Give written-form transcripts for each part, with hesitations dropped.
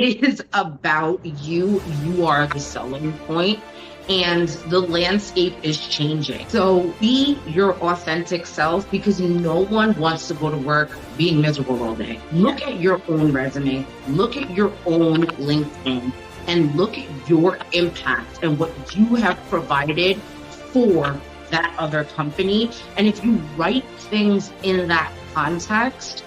It is about you. You are the selling point, and the landscape is changing. So be your authentic self, because no one wants to go to work being miserable all day. Look at your own resume, look at your own LinkedIn, and look at your impact and what you have provided for that other company. And if you write things in that context,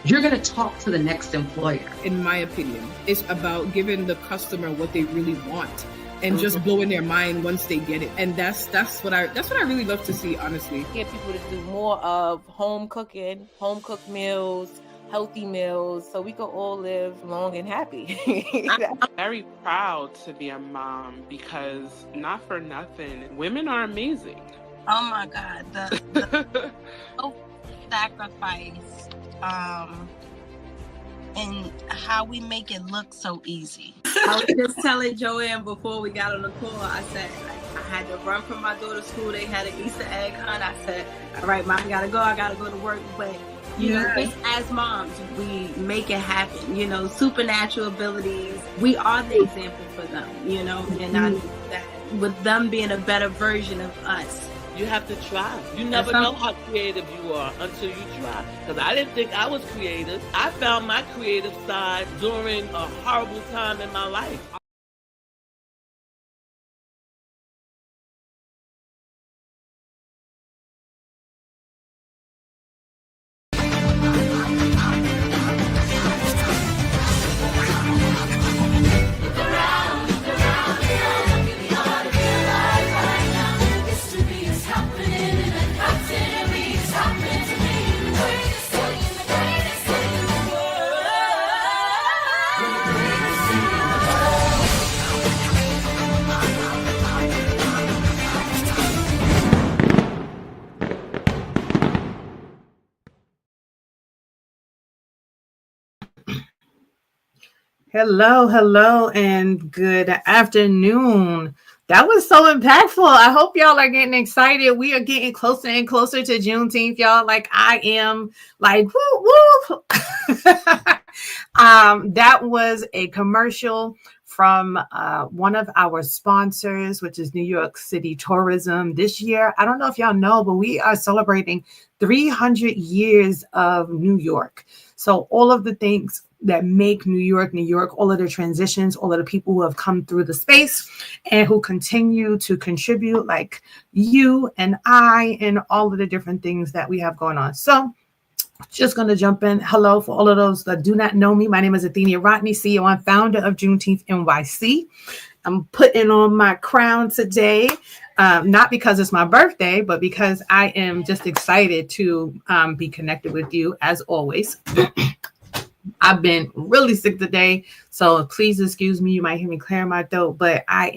you're going to talk to the next employer. In my opinion, it's about giving the customer what they really want and just blowing their mind once they get it. And that's what I really love to see, honestly. Get people to do more of home cooking, home cooked meals, healthy meals, so we can all live long and happy. I'm very proud to be a mom, because not for nothing, women are amazing. Oh my God, the sacrifice. And how we make it look so easy. I was just telling Joanne before we got on the call, I said, I had to run from my daughter's school. They had an Easter egg hunt. I said, all right, Mom, I gotta go to work. But, you know, just as moms, we make it happen. You know, supernatural abilities. We are the example for them, you know, and I know that with them being a better version of us. You have to try. You never know how creative you are until you try. Because I didn't think I was creative. I found my creative side during a horrible time in my life. Hello, and good afternoon. That was so impactful. I hope y'all are getting excited. We are getting closer and closer to Juneteenth, y'all. Like I am, like woo woo. That was a commercial from one of our sponsors, which is New York City Tourism. This year, I don't know if y'all know, but we are celebrating 300 years of New York. So all of the things that make New York, all of the transitions, all of the people who have come through the space and who continue to contribute, like you and I, and all of the different things that we have going on. So just going to jump in. Hello for all of those that do not know me. My name is Athenia Rodney, CEO and founder of Juneteenth NYC. I'm putting on my crown today, not because it's my birthday, but because I am just excited to be connected with you as always. I've been really sick today, so please excuse me. You might hear me clearing my throat, but I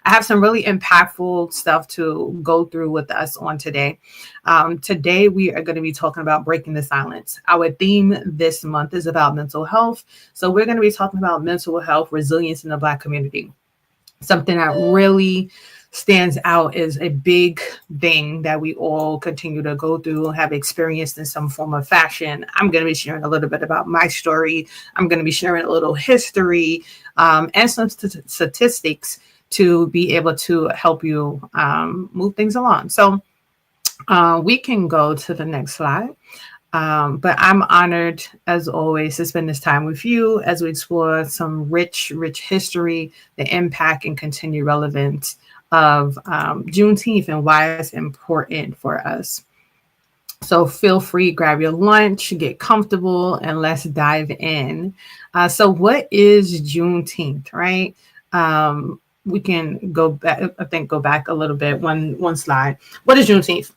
have some really impactful stuff to go through with us on today. Today, we are going to be talking about breaking the silence. Our theme this month is about mental health. So we're going to be talking about mental health resilience in the Black community. Something that really stands out is a big thing that we all continue to go through, have experienced in some form of fashion. I'm going to be sharing a little bit about my story. I'm going to be sharing a little history and some statistics to be able to help you move things along. So we can go to the next slide. But I'm honored, as always, to spend this time with you as we explore some rich history, the impact and continued relevance of Juneteenth and why it's important for us. So feel free, grab your lunch, get comfortable, and let's dive in. So what is Juneteenth, right? We can go back a little bit, one slide. What is Juneteenth?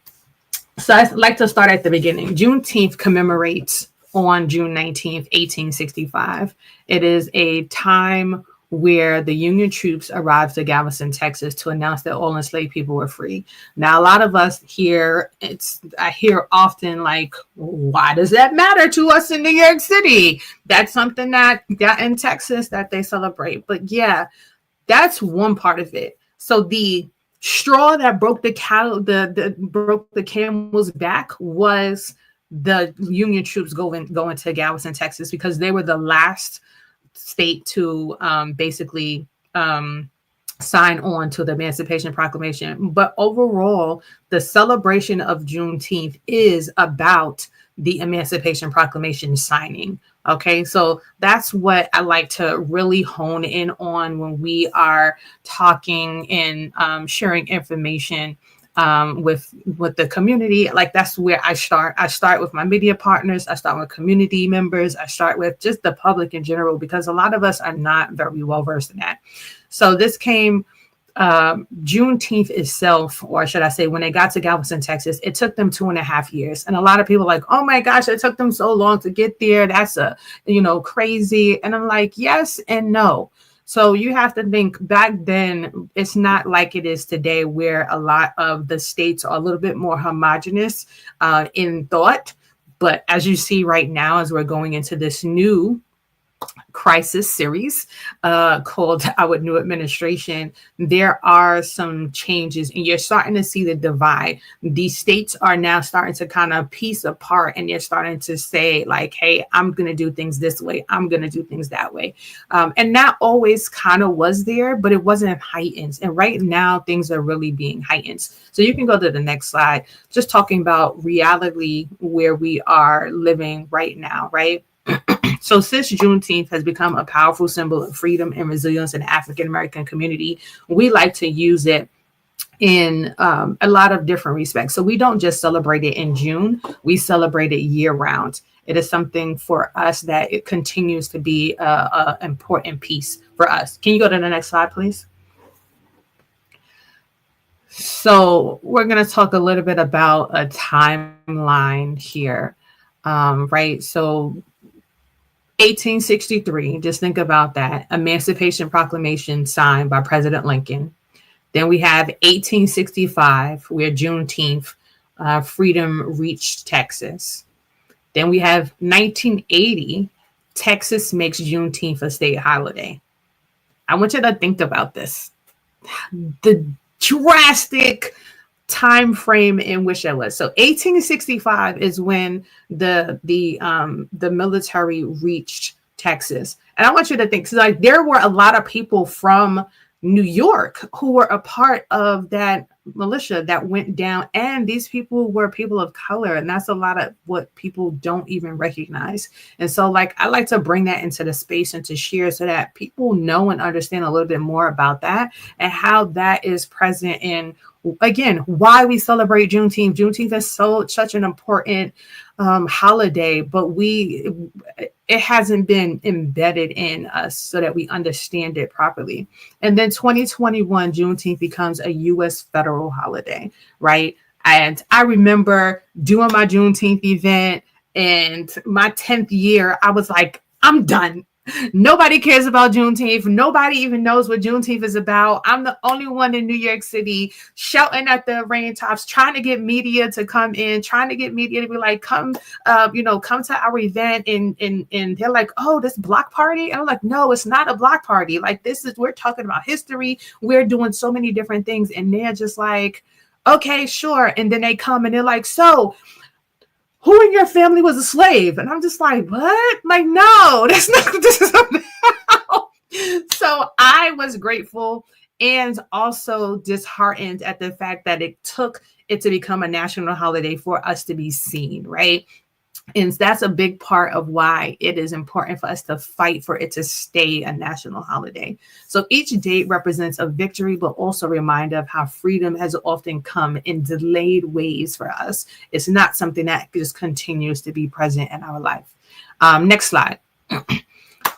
So I'd like to start at the beginning. Juneteenth commemorates on June 19th, 1865. It is a time where the Union troops arrived to Galveston, Texas to announce that all enslaved people were free. Now, a lot of us here, I hear often like, why does that matter to us in New York City? That's something that in Texas that they celebrate. But yeah, that's one part of it. So the straw that broke the camel's back was the Union troops going to Galveston, Texas, because they were the last state to basically sign on to the Emancipation Proclamation. But overall, the celebration of Juneteenth is about the Emancipation Proclamation signing. Okay, so that's what I like to really hone in on when we are talking and sharing information with the community. Like, that's where I start. I start with my media partners. I start with community members. I start with just the public in general, because a lot of us are not very well versed in that. So this came Juneteenth itself, or should I say, when they got to Galveston, Texas, it took them 2.5 years. And a lot of people are like, oh my gosh, it took them so long to get there. That's crazy. And I'm like, yes and no. So you have to think, back then, it's not like it is today, where a lot of the states are a little bit more homogenous in thought. But as you see right now, as we're going into this new crisis series called Our New Administration, there are some changes, and you're starting to see the divide. These states are now starting to kind of piece apart, and they're starting to say, like, hey, I'm going to do things this way, I'm going to do things that way. And that always kind of was there, but it wasn't heightened. And right now, things are really being heightened. So you can go to the next slide, just talking about reality where we are living right now, right? So since Juneteenth has become a powerful symbol of freedom and resilience in the African American community, we like to use it in a lot of different respects. So we don't just celebrate it in June, we celebrate it year round. It is something for us that it continues to be an important piece for us. Can you go to the next slide, please? So we're going to talk a little bit about a timeline here, right? So 1863, just think about that. Emancipation Proclamation signed by President Lincoln. Then we have 1865, where Juneteenth, freedom reached Texas. Then we have 1980, Texas makes Juneteenth a state holiday. I want you to think about this. The drastic time frame in which it was. So 1865 is when the military reached Texas. And I want you to think, so like, there were a lot of people from New York who were a part of that militia that went down, and these people were people of color, and that's a lot of what people don't even recognize. And so, like, I like to bring that into the space and to share so that people know and understand a little bit more about that and how that is present in, again, why we celebrate Juneteenth. Juneteenth is such an important holiday, but it hasn't been embedded in us so that we understand it properly. And then 2021, Juneteenth becomes a U.S. federal holiday, right? And I remember doing my Juneteenth event, and my 10th year, I was like, I'm done. Nobody cares about Juneteenth. Nobody even knows what Juneteenth is about. I'm the only one in New York City shouting at the raintops, trying to get media to come in, trying to get media to be like, come to our event. And they're like, oh, this block party? And I'm like, no, it's not a block party. Like, we're talking about history. We're doing so many different things. And they're just like, okay, sure. And then they come and they're like, so who in your family was a slave? And I'm just like, what? Like, no, that's not what this is about. So I was grateful and also disheartened at the fact that it took it to become a national holiday for us to be seen, right? And that's a big part of why it is important for us to fight for it to stay a national holiday. So each date represents a victory, but also a reminder of how freedom has often come in delayed ways for us. It's not something that just continues to be present in our life. Next slide.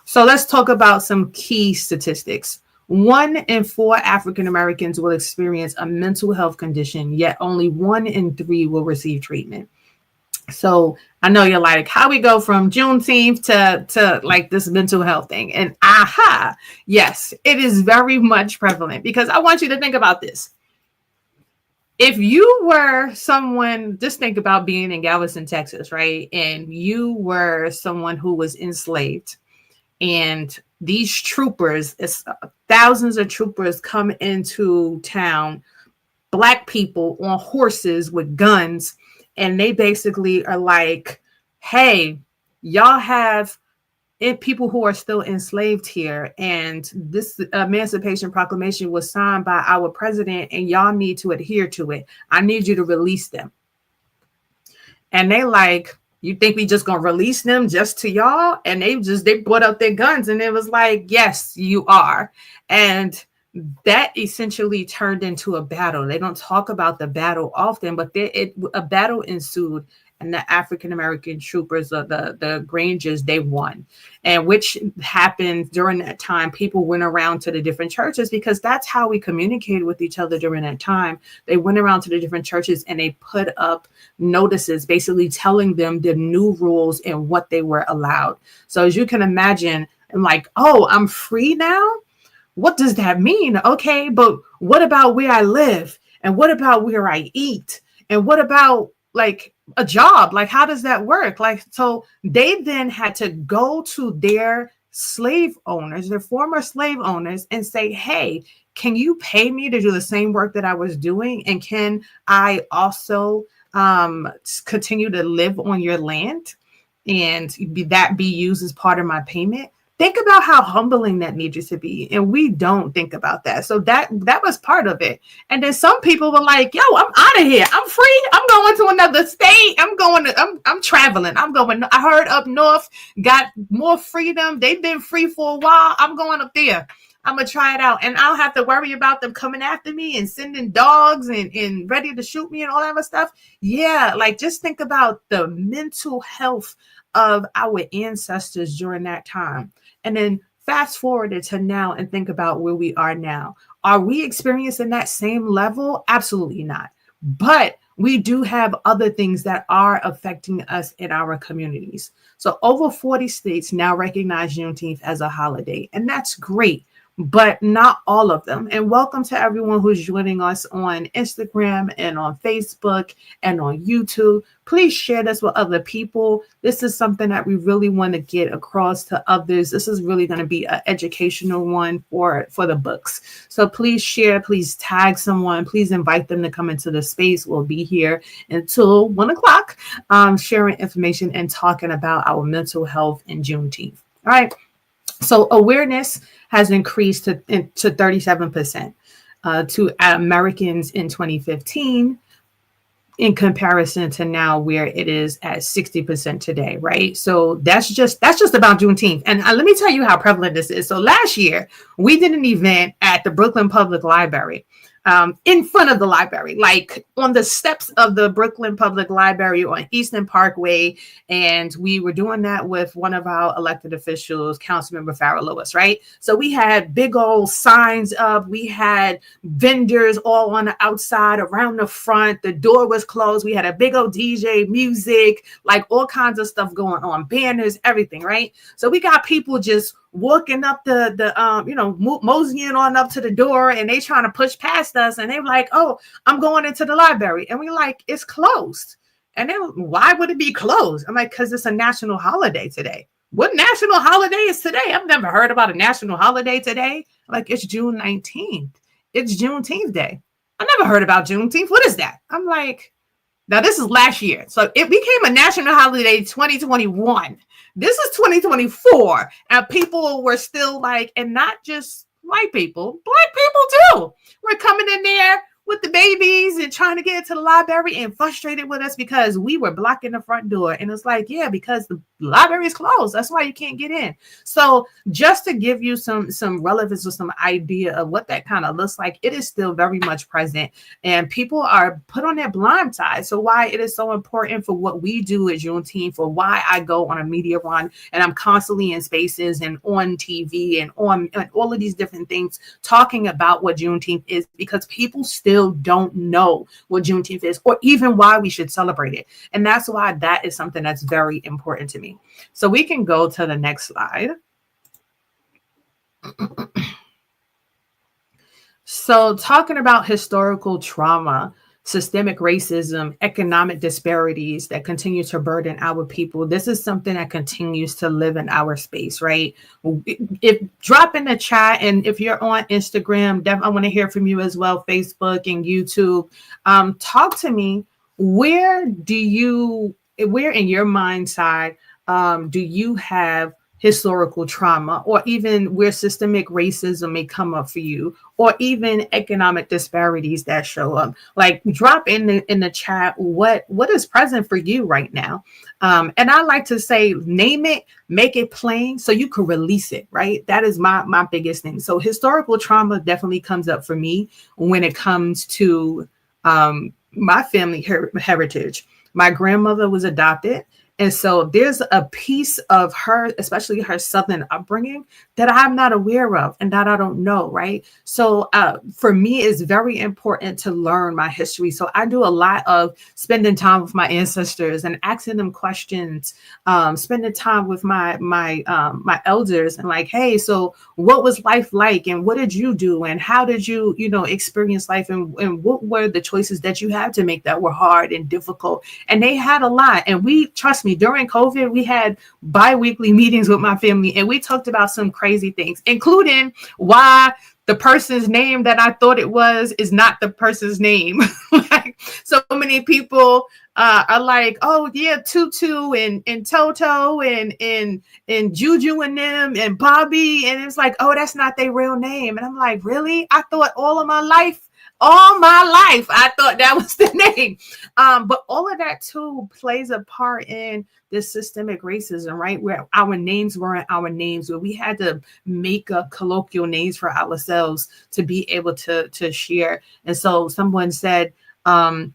So let's talk about some key statistics. 1 in 4 African Americans will experience a mental health condition, yet only 1 in 3 will receive treatment. So I know you're like, how we go from Juneteenth to like this mental health thing. And yes, it is very much prevalent, because I want you to think about this. If you were someone, just think about being in Galveston, Texas, right? And you were someone who was enslaved, and these troopers, thousands of troopers come into town, Black people on horses with guns. And they basically are like, hey, y'all have people who are still enslaved here. And this Emancipation Proclamation was signed by our president, and y'all need to adhere to it. I need you to release them. And they like, you think we just gonna release them just to y'all? And they brought up their guns, and it was like, yes, you are. And that essentially turned into a battle. They don't talk about the battle often, but a battle ensued, and the African American troopers of the Grangers, they won. And which happened during that time. People went around to the different churches, because that's how we communicated with each other during that time. They went around to the different churches and they put up notices basically telling them the new rules and what they were allowed. So as you can imagine, I'm like, oh, I'm free now? What does that mean? Okay, but what about where I live? And what about where I eat? And what about like a job? Like, how does that work? Like, so they then had to go to their slave owners, their former slave owners, and say, hey, can you pay me to do the same work that I was doing? And can I also continue to live on your land and be used as part of my payment? Think about how humbling that needed to be. And we don't think about that. So that was part of it. And then some people were like, yo, I'm out of here. I'm free. I'm going to another state. I'm traveling. I heard up north got more freedom. They've been free for a while. I'm going up there. I'm going to try it out. And I don't have to worry about them coming after me and sending dogs and ready to shoot me and all that other stuff. Yeah. Like, just think about the mental health of our ancestors during that time. And then fast forward to now and think about where we are now. Are we experiencing that same level? Absolutely not. But we do have other things that are affecting us in our communities. So over 40 states now recognize Juneteenth as a holiday, and that's great, but not all of them. And welcome to everyone who's joining us on Instagram and on Facebook and on YouTube. Please share this with other people. This is something that we really want to get across to others. This is really going to be an educational one for the books. So please share, please tag someone, please invite them to come into the space. We'll be here until 1 o'clock, sharing information and talking about our mental health in Juneteenth. All right. So awareness has increased to 37% to Americans in 2015 in comparison to now where it is at 60% today, right? So that's just about Juneteenth. And let me tell you how prevalent this is. So last year, we did an event at the Brooklyn Public Library. In front of the library, like on the steps of the Brooklyn Public Library on Eastern Parkway. And we were doing that with one of our elected officials, Councilmember Farrah Lewis, right? So we had big old signs up. We had vendors all on the outside around the front. The door was closed. We had a big old DJ, music, like all kinds of stuff going on, banners, everything, right? So we got people just walking up moseying on up to the door, and they trying to push past us, and they were like, oh, I'm going into the library. And we're like, it's closed. And then why would it be closed? I'm like, because it's a national holiday today. What national holiday is today? I've never heard about a national holiday today. Like, it's June 19th. It's Juneteenth Day. I never heard about Juneteenth. What is that? I'm like, now this is last year. So it became a national holiday 2021. This is 2024. And people were still like, and not just white people, black people too. We're coming in there with the babies and trying to get into the library and frustrated with us because we were blocking the front door. And it's like, yeah, because the library is closed. That's why you can't get in. So just to give you some relevance or some idea of what that kind of looks like, it is still very much present. And people are put on their blind side. So why it is so important for what we do at Juneteenth, for why I go on a media run and I'm constantly in spaces and on TV and on all of these different things talking about what Juneteenth is, because people still don't know what Juneteenth is or even why we should celebrate it. And that's why that is something that's very important to me. So we can go to the next slide. So talking about historical trauma, systemic racism, economic disparities that continue to burden our people. This is something that continues to live in our space, right? If drop in the chat, and if you're on Instagram, I want to hear from you as well, Facebook and YouTube. Talk to me. Where in your mind side do you have historical trauma, or even where systemic racism may come up for you, or even economic disparities that show up. Like, drop in the chat what is present for you right now. And I like to say, name it, make it plain so you can release it, right? That is my biggest thing. So historical trauma definitely comes up for me when it comes to my family heritage. My grandmother was adopted. And so there's a piece of her, especially her Southern upbringing, that I'm not aware of and that I don't know, right? So for me, it's very important to learn my history. So I do a lot of spending time with my ancestors and asking them questions, spending time with my elders, and like, hey, so what was life like, and what did you do, and how did you experience life, and what were the choices that you had to make that were hard and difficult? And they had a lot. And trust me, during COVID, we had bi-weekly meetings with my family, and we talked about some crazy things, including why the person's name that I thought it was is not the person's name. Like, so many people are like, oh yeah, Tutu and Toto and Juju and them and Bobby, and it's like, oh, that's not their real name. And I'm like, really? I thought all my life, I thought that was the name. But all of that too plays a part in this systemic racism, right? Where our names weren't our names, where we had to make up colloquial names for ourselves to be able to share. And so someone said, my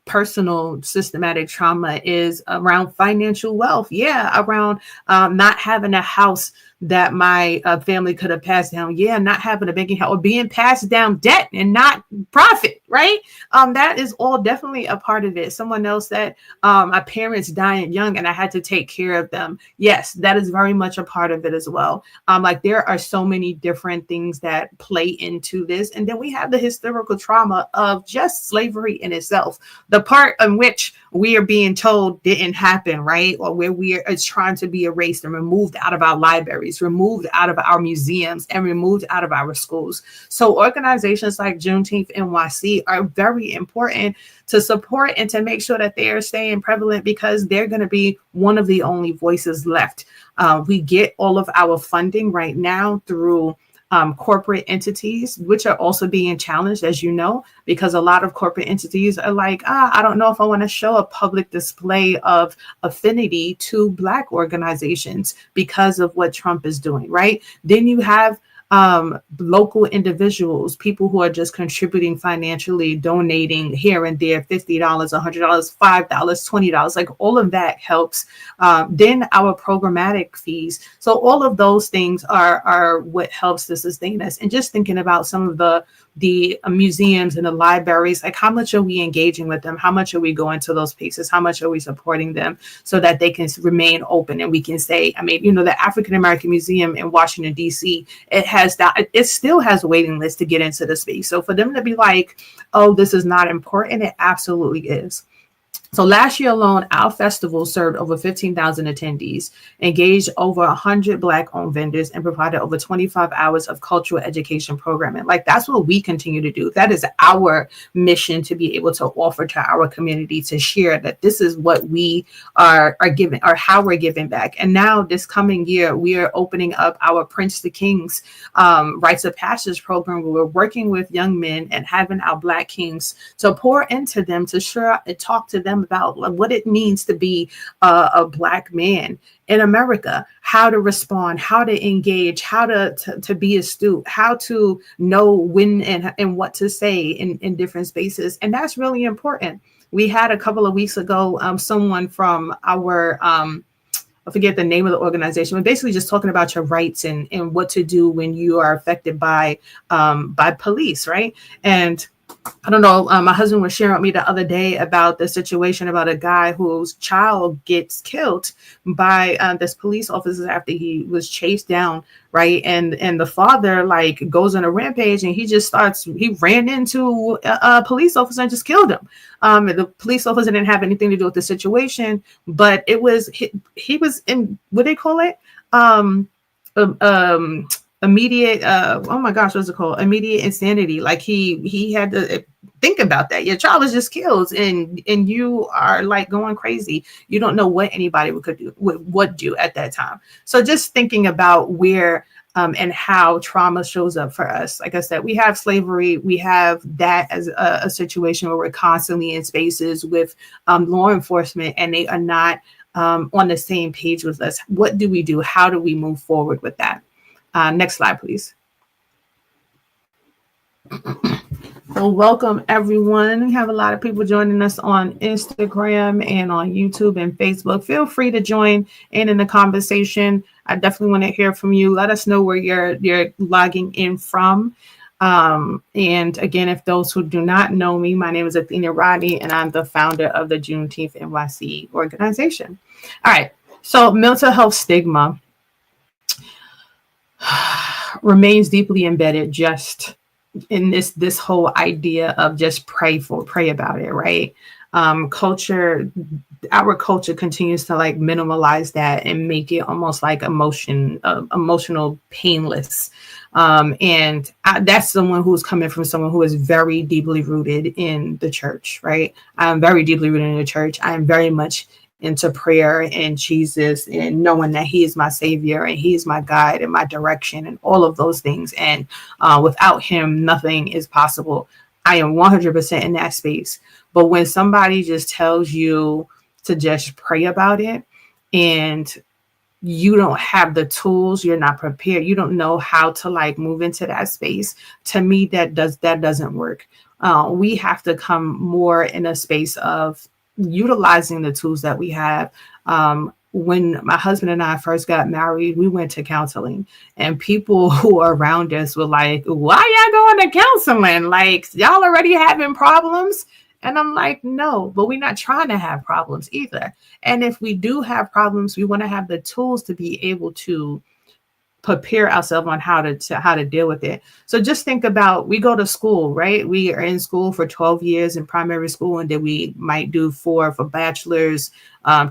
personal systematic trauma is around financial wealth. Yeah, around not having a house that my family could have passed down. Yeah, not having a banking account, or being passed down debt and not profit, right? That is all definitely a part of it. Someone else that my parents dying young and I had to take care of them. Yes, that is very much a part of it as well. Like, there are so many different things that play into this. And then we have the historical trauma of just slavery in itself. The part in which we are being told didn't happen, right? Or where it's trying to be erased and removed out of our libraries, removed out of our museums, and removed out of our schools. So organizations like Juneteenth NYC are very important to support and to make sure that they are staying prevalent, because they're going to be one of the only voices left. We get all of our funding right now through corporate entities, which are also being challenged, as you know, because a lot of corporate entities are like, I don't know if I want to show a public display of affinity to Black organizations because of what Trump is doing, right? Then you have local individuals, people who are just contributing financially, donating here and there, $50, $100, $5, $20, like all of that helps. Then our programmatic fees. So all of those things are what helps to sustain us. And just thinking about some of the museums and the libraries, like, how much are we engaging with them? How much are we going to those places? How much are we supporting them so that they can remain open? And we can say, I mean, the African American Museum in Washington, D.C., it still has a waiting list to get into the space. So for them to be like, oh, this is not important, it absolutely is. So last year alone, our festival served over 15,000 attendees, engaged over 100 Black-owned vendors, and provided over 25 hours of cultural education programming. Like, that's what we continue to do. That is our mission, to be able to offer to our community, to share that this is what we are giving, or how we're giving back. And now this coming year, we are opening up our Prince to Kings Rites of Passage program, where we're working with young men and having our Black kings to pour into them, to share and talk to them about what it means to be a Black man in America, how to respond, how to engage, how to be astute, how to know when and what to say in different spaces. And that's really important. We had a couple of weeks ago, someone from our, I forget the name of the organization, but basically just talking about your rights and what to do when you are affected by police, right? And I don't know, my husband was sharing with me the other day about the situation about a guy whose child gets killed by this police officer after he was chased down, right? And the father like goes on a rampage, and he ran into a police officer and just killed him. The police officer didn't have anything to do with the situation, but it was he was in, what do they call it? immediate oh my gosh, what's it called, immediate insanity. Like he had to think about that. Your child was just killed, and you are like going crazy. You don't know what anybody would do at that time. So just thinking about where and how trauma shows up for us. Like I said, we have slavery, we have that as a situation where we're constantly in spaces with law enforcement, and they are not on the same page with us. What do we do? How do we move forward with that? Next slide, please. So welcome, everyone. We have a lot of people joining us on Instagram and on YouTube and Facebook. Feel free to join in the conversation. I definitely want to hear from you. Let us know where you're logging in from. And again, if those who do not know me, my name is Athenia Rodney, and I'm the founder of the Juneteenth NYC organization. All right. So mental health stigma remains deeply embedded just in this whole idea of just pray about it, right? Our culture continues to like minimalize that and make it almost like emotional painless. And that's someone who's coming from someone who is very deeply rooted in the church, right? I'm very deeply rooted in the church. I am very much into prayer and Jesus and knowing that he is my savior and he is my guide and my direction and all of those things. And without him, nothing is possible. I am 100% in that space. But when somebody just tells you to just pray about it and you don't have the tools, you're not prepared, you don't know how to like move into that space, to me, that doesn't work. We have to come more in a space of utilizing the tools that we have. When my husband and I first got married, we went to counseling, and people who are around us were like, why y'all going to counseling? Like, y'all already having problems? And I'm like, no, but we're not trying to have problems either. And if we do have problems, we want to have the tools to be able to prepare ourselves on how to deal with it. So just think about, we go to school, right? We are in school for 12 years in primary school, and then we might do 4 for bachelor's,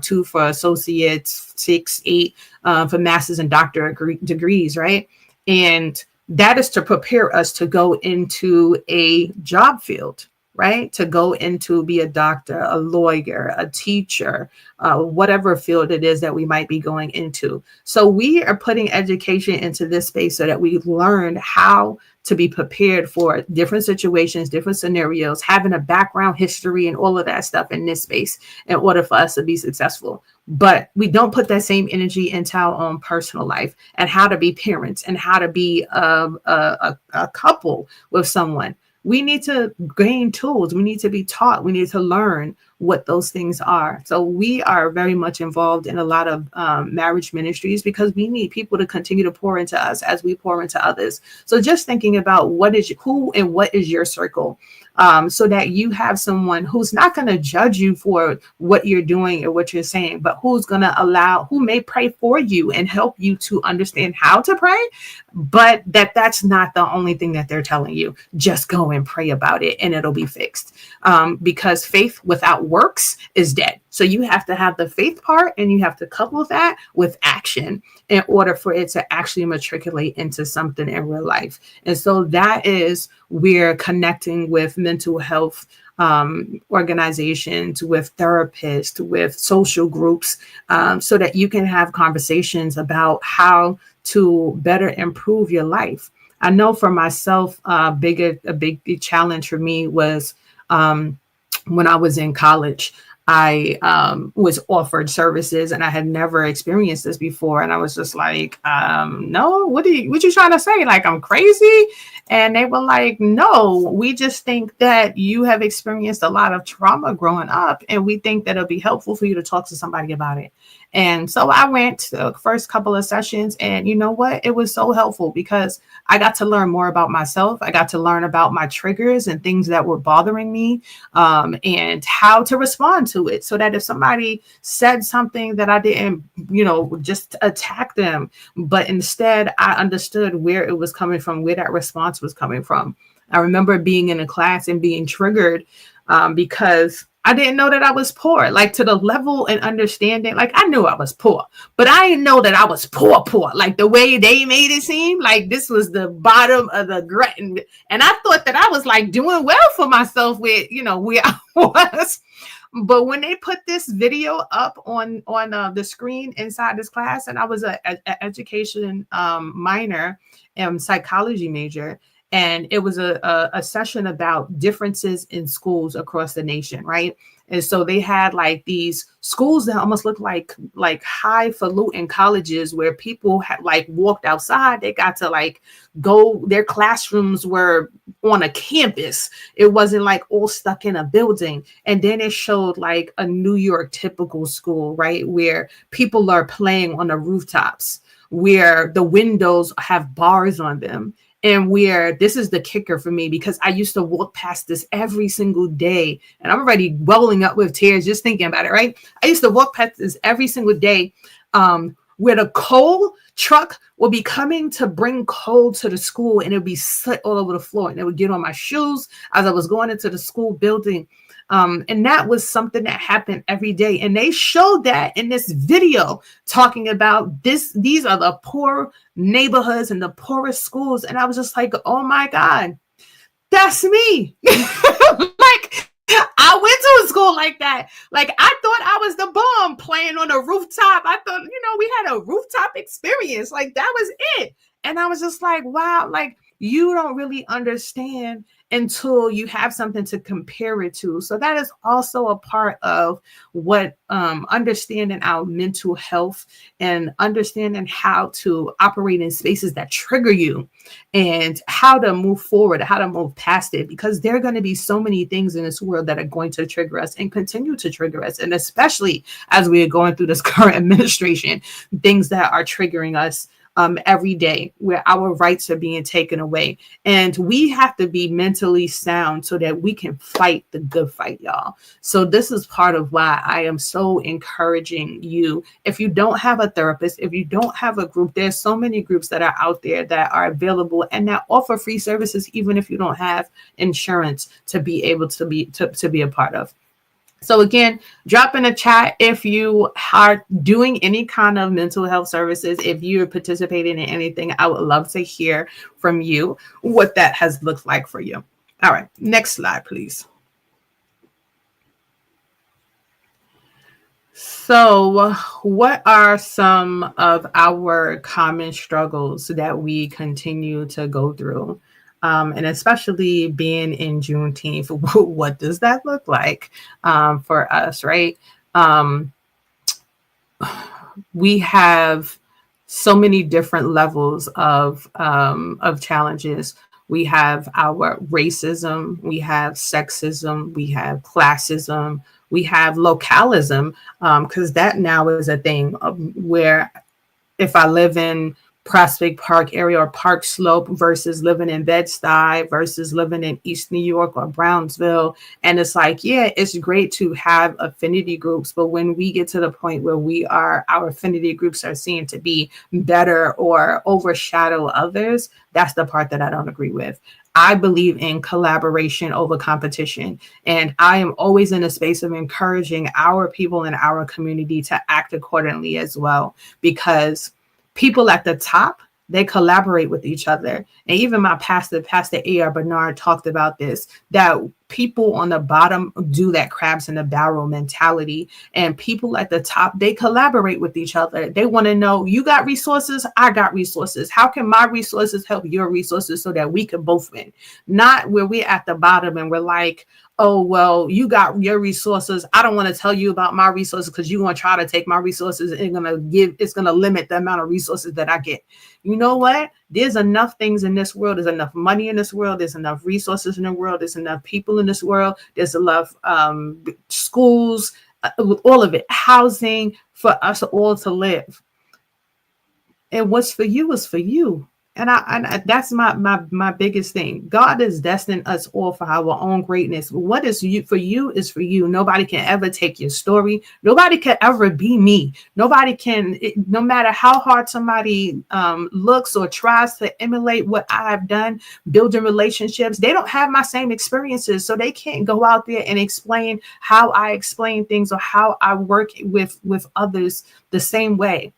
2 for associates, 6, 8 for master's and doctorate degrees, right? And that is to prepare us to go into a job field, right? To go into be a doctor, a lawyer, a teacher, whatever field it is that we might be going into. So we are putting education into this space so that we learn how to be prepared for different situations, different scenarios, having a background history and all of that stuff in this space in order for us to be successful. But we don't put that same energy into our own personal life and how to be parents and how to be a couple with someone. We need to gain tools. We need to be taught. We need to learn what those things are. So we are very much involved in a lot of marriage ministries because we need people to continue to pour into us as we pour into others. So just thinking about who and what is your circle, so that you have someone who's not going to judge you for what you're doing or what you're saying, but who may pray for you and help you to understand how to pray, but that's not the only thing that they're telling you. Just go and pray about it and it'll be fixed. Because faith without works is dead. So you have to have the faith part and you have to couple that with action in order for it to actually matriculate into something in real life. And so that is where connecting with mental health organizations, with therapists, with social groups, so that you can have conversations about how to better improve your life. I know for myself, a big challenge for me was when I was in college. I was offered services and I had never experienced this before. And I was just like, no, what you trying to say? Like, I'm crazy? And they were like, no, we just think that you have experienced a lot of trauma growing up. And we think that it'll be helpful for you to talk to somebody about it. And so I went to the first couple of sessions, and you know what? It was so helpful because I got to learn more about myself. I got to learn about my triggers and things that were bothering me, and how to respond to it, so that if somebody said something that I didn't, just attack them, but instead I understood where it was coming from, where that response was coming from. I remember being in a class and being triggered because I didn't know that I was poor, like to the level and understanding. Like I knew I was poor, but I didn't know that I was poor, like the way they made it seem like this was the bottom of the gratin. And I thought that I was like doing well for myself with, where I was. But when they put this video up on the screen inside this class, and I was a education minor and psychology major, and it was a session about differences in schools across the nation, right? And so they had like these schools that almost looked like highfalutin colleges where people had like walked outside. They got to like go, their classrooms were on a campus. It wasn't like all stuck in a building. And then it showed like a New York typical school, right? Where people are playing on the rooftops, where the windows have bars on them. And where this is the kicker for me, because I used to walk past this every single day, and I'm already welling up with tears just thinking about it, right? I used to walk past this every single day, where the coal truck would be coming to bring coal to the school, and it would be soot all over the floor, and it would get on my shoes as I was going into the school building. And that was something that happened every day. And they showed that in this video talking about this. These are the poor neighborhoods and the poorest schools. And I was just like, oh my God, that's me. Like, I went to a school like that. Like, I thought I was the bomb playing on a rooftop. I thought, we had a rooftop experience. Like, that was it. And I was just like, wow, like, you don't really understand until you have something to compare it to. So that is also a part of what understanding our mental health and understanding how to operate in spaces that trigger you and how to move forward, how to move past it, because there are going to be so many things in this world that are going to trigger us and continue to trigger us. And especially as we are going through this current administration, things that are triggering us every day, where our rights are being taken away. And we have to be mentally sound so that we can fight the good fight, y'all. So this is part of why I am so encouraging you. If you don't have a therapist, if you don't have a group, there's so many groups that are out there that are available and that offer free services, even if you don't have insurance, to be able to be a part of. So again, drop in a chat if you are doing any kind of mental health services. If you're participating in anything, I would love to hear from you what that has looked like for you. All right, next slide, please. So what are some of our common struggles that we continue to go through? And especially being in Juneteenth, what does that look like for us, right? We have so many different levels of challenges. We have our racism, we have sexism, we have classism, we have localism, because that now is a thing where if I live in Prospect Park area or Park Slope versus living in Bed-Stuy versus living in East New York or Brownsville. And it's like, yeah, it's great to have affinity groups, but when we get to the point where our affinity groups are seen to be better or overshadow others, that's the part that I don't agree with. I believe in collaboration over competition. And I am always in a space of encouraging our people in our community to act accordingly as well, because people at the top, they collaborate with each other. And even my Pastor A.R. Bernard talked about this, that people on the bottom do that crabs in the barrel mentality. And people at the top, they collaborate with each other. They want to know, you got resources, I got resources. How can my resources help your resources so that we can both win? Not where we're at the bottom and we're like, oh, well, you got your resources. I don't want to tell you about my resources because you're going to try to take my resources and it's going to limit the amount of resources that I get. You know what? There's enough things in this world. There's enough money in this world. There's enough resources in the world. There's enough people in this world. There's enough schools, all of it, housing for us all to live. And what's for you is for you. And that's my biggest thing. God has destined us all for our own greatness. What is you for you is for you. Nobody can ever take your story. Nobody can ever be me. Nobody can, no matter how hard somebody looks or tries to emulate what I've done, building relationships. They don't have my same experiences, so they can't go out there and explain how I explain things or how I work with others the same way.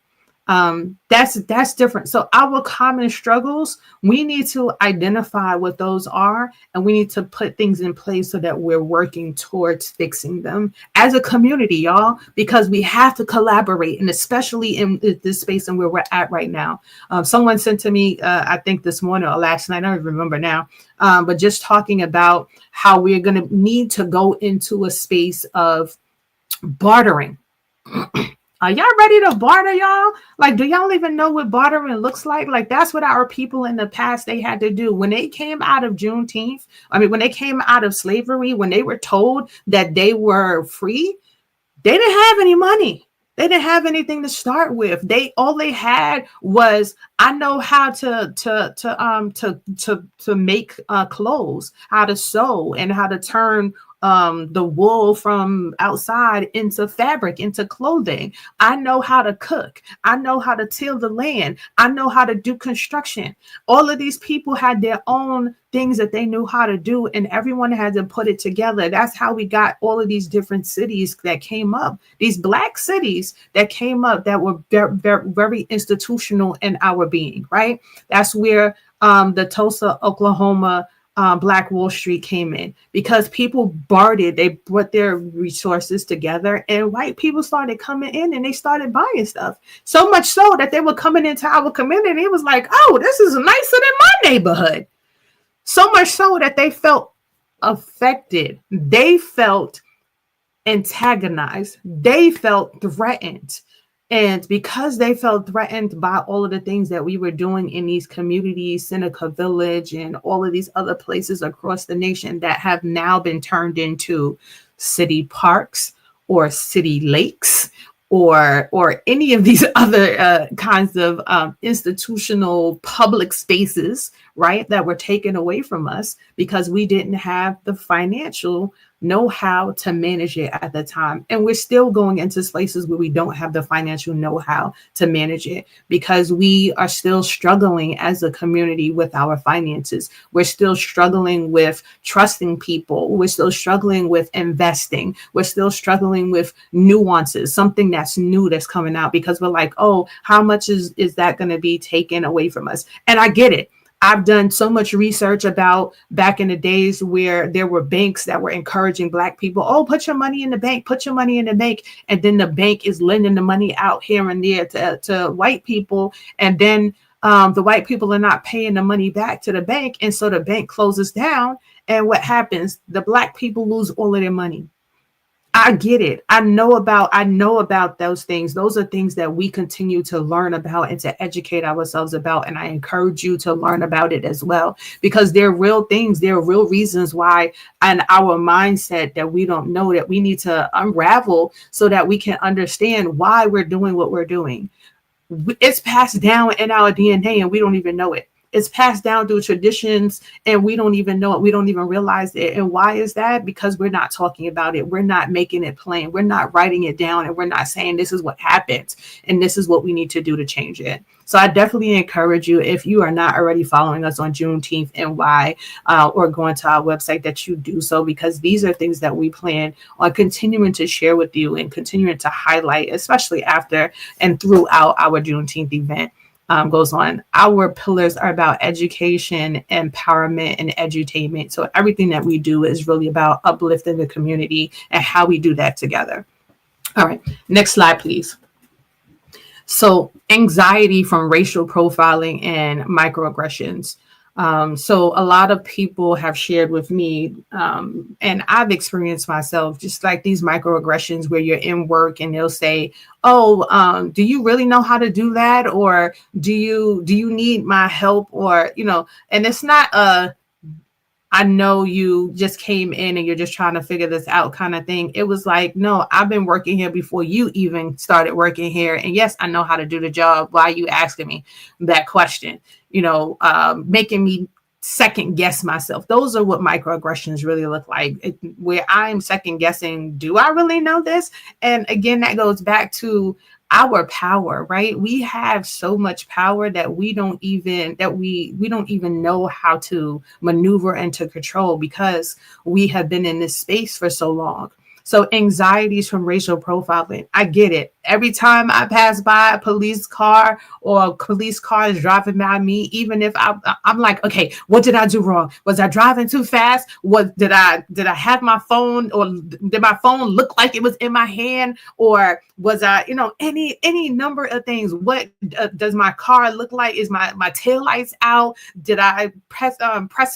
That's different. So our common struggles, we need to identify what those are, and we need to put things in place so that we're working towards fixing them as a community, y'all, because we have to collaborate, and especially in this space and where we're at right now. Someone sent to me, I think this morning or last night, I don't remember now, but just talking about how we're going to need to go into a space of bartering. Are y'all ready to barter, y'all? Like, do y'all even know what bartering looks like? Like, that's what our people in the past, they had to do. When they came out of Juneteenth, when they came out of slavery, when they were told that they were free, they didn't have any money. They didn't have anything to start with. All they had was, I know how to make clothes, how to sew, and how to turn the wool from outside into fabric, into clothing. I know how to cook. I know how to till the land. I know how to do construction. All of these people had their own things that they knew how to do, and everyone had to put it together. That's how we got all of these different cities that came up, these Black cities that came up that were very, very, very institutional in our being, right? That's where the Tulsa, Oklahoma, Black Wall Street came in, because people bartered. They brought their resources together, and white people started coming in and they started buying stuff. So much so that they were coming into our community. It was like, oh, this is nicer than my neighborhood. So much so that they felt affected. They felt antagonized. They felt threatened. And because they felt threatened by all of the things that we were doing in these communities, Seneca Village, and all of these other places across the nation that have now been turned into city parks or city lakes, or any of these other kinds of institutional public spaces, right, that were taken away from us because we didn't have the financial know-how to manage it at the time. And we're still going into places where we don't have the financial know-how to manage it, because we are still struggling as a community with our finances. We're still struggling with trusting people. We're still struggling with investing. We're still struggling with nuances, something that's new that's coming out, because we're like, oh, how much is that going to be taken away from us? And I get it. I've done so much research about back in the days where there were banks that were encouraging Black people, oh, put your money in the bank, put your money in the bank. And then the bank is lending the money out here and there to white people. And then the white people are not paying the money back to the bank. And so the bank closes down. And what happens? The Black people lose all of their money. I get it. I know about those things. Those are things that we continue to learn about and to educate ourselves about. And I encourage you to learn about it as well, because they're real things. There are real reasons why, and our mindset that we don't know, that we need to unravel so that we can understand why we're doing what we're doing. It's passed down in our DNA and we don't even know it. It's passed down through traditions and we don't even know it. We don't even realize it. And why is that? Because we're not talking about it. We're not making it plain. We're not writing it down, and we're not saying this is what happened and this is what we need to do to change it. So I definitely encourage you, if you are not already following us on Juneteenth NY or going to our website, that you do so, because these are things that we plan on continuing to share with you and continuing to highlight, especially after and throughout our Juneteenth event. Goes on. Our pillars are about education, empowerment, and edutainment. So everything that we do is really about uplifting the community and how we do that together. All right, next slide, please. So anxiety from racial profiling and microaggressions. So a lot of people have shared with me, and I've experienced myself, just like these microaggressions where you're in work and they'll say, oh, do you really know how to do that? Or do you need my help? Or, and it's not I know you just came in and you're just trying to figure this out kind of thing. It was like, no, I've been working here before you even started working here. And yes, I know how to do the job. Why are you asking me that question? Making me second guess myself. Those are what microaggressions really look like, where I'm second guessing, do I really know this? And again, that goes back to our power, right? We have so much power that we don't even know how to maneuver and to control, because we have been in this space for so long. So anxieties from racial profiling, I get it. Every time I pass by a police car or a police car is driving by me, even if I'm like, okay, what did I do wrong? Was I driving too fast? Did I have my phone, or did my phone look like it was in my hand? Or was I, any number of things? What does my car look like? Is my tail lights out? Did I press